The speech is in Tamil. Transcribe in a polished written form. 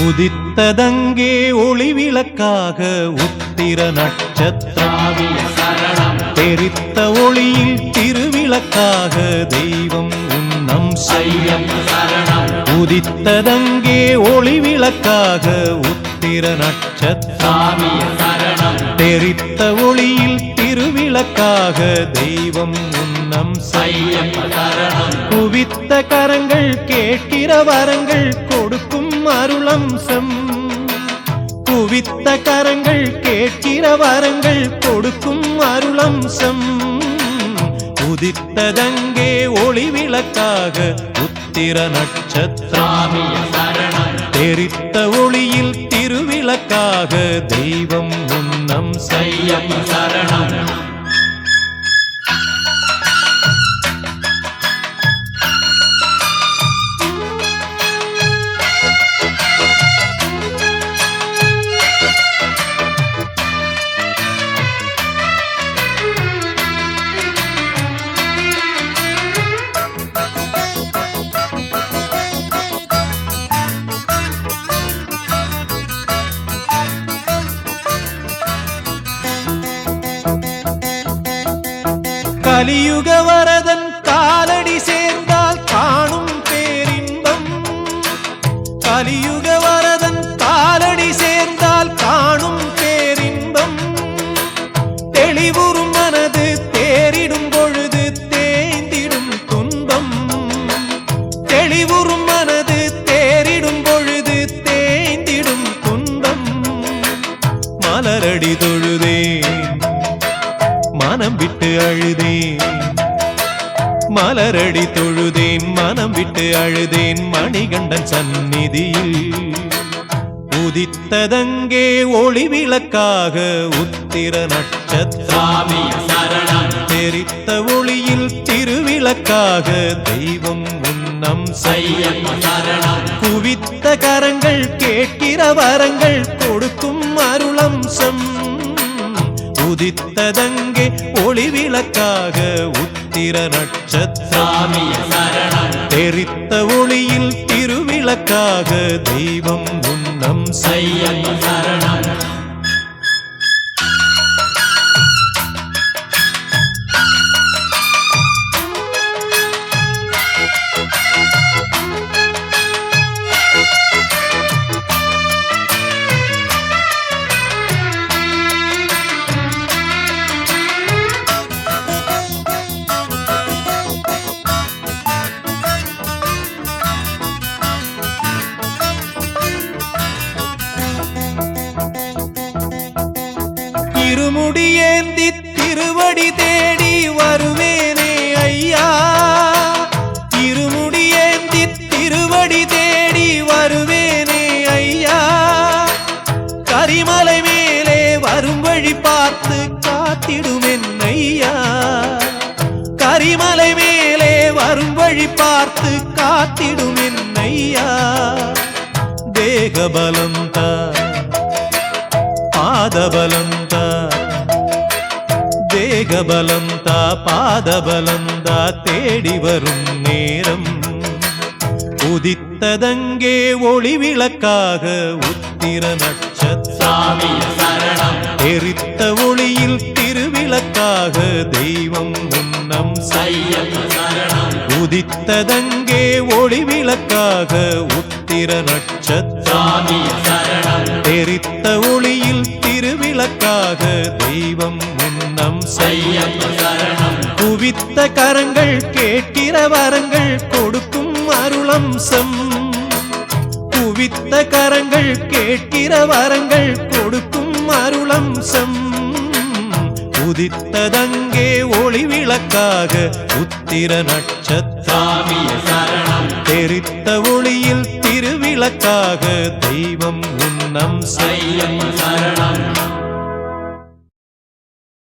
உதித்ததங்கே ஒளி விளக்காக உத்திர நட்சத்திரம் தெரித்த ஒளியில் திருவிளக்காக தெய்வம் உன்னம் செய்யம். உதித்ததங்கே ஒளி விளக்காக உத்திர நட்சத்திரம் தெரித்த ஒளியில் திருவிளக்காக தெய்வம் உன்னம் செய்யம். குவித்த கரங்கள் கேட்கிற வரங்கள் கொடுக்கும் அருளம்சம். குவித்த கரங்கள் கேட்கிற வரங்கள் கொடுக்கும் அருளம்சம். உதித்ததங்கே ஒளி விளக்காக உத்திர நட்சத்திரம் தெரித்த ஒளியில் திருவிளக்காக தெய்வம் உன்னம் செய்யம். கலியுக வரதன் காலடி சேர்ந்தால் காணும் பேரின்பம். கலியுக வரதன் காலடி சேர்ந்தால் காணும் பேரின்பம். தெளிவுறும் மனது தேறிடும் பொழுது தேய்ந்திடும் துன்பம். தெளிவுறும் மனது தேறிடும் பொழுது தேய்ந்திடும் துன்பம். மலரடி தொழுதேன் மனம் விட்டு அழுதேன். மலரடி தொழுதேன் மனம் விட்டு அழுதேன் மணிகண்டன் சந்நிதியில். உதித்ததங்கே ஒளி விளக்காக உத்திர நட்சத்திரம் தெரித்த ஒளியில் திருவிளக்காக தெய்வம் உன்னம் செய்யம். குவித்த கரங்கள் கேட்கிற வரங்கள் கொடுக்கும் அருளம்சம். உதித்ததங்கே ஒளி விளக்காக உத்திர நட்சத்திரம் தெரித்த ஒளியில் திருவிளக்காக தெய்வம் உன்னம் செய்யம். இருமுடியேந்தி திருவடி தேடி வருவேனே ஐயா. இருமுடியேந்தி திருவடி தேடி வருவேனே ஐயா. கரிமலை மேலே வரும் வழி பார்த்து காத்திடுமென் ஐயா. கரிமலை மேலே வரும் வழி பார்த்து காத்திடுமென் ஐயா. தேகபலம் தா பாதபலம் தா. தேகபலம் தா பாதபலம் தா தேடி வரும் நேரம். உதித்ததங்கே ஒளி விளக்காக உத்திர நட்சத்திரம் தெரித்த ஒளியில் திருவிளக்காக தெய்வம் உன்னம் செய்யம். உதித்ததங்கே ஒளி விளக்காக உத்திர நட்சத்திரம் தெரித்த ஒளியில் திருவிளக்காக தெய்வம் உன்னம் செய்யம். குவித்த கரங்கள் கேட்கிற வரங்கள் கொடுக்கும் அருளம்சம். குவித்த கரங்கள் கேட்கிற வரங்கள் கொடுக்கும் அருளம்சம். உதித்ததங்கே ஒளி விளக்காக உத்திர நட்சத்திரம் தெரித்த ஒளியில் திருவிளக்காக தெய்வம் உன்னம் செய்யம்.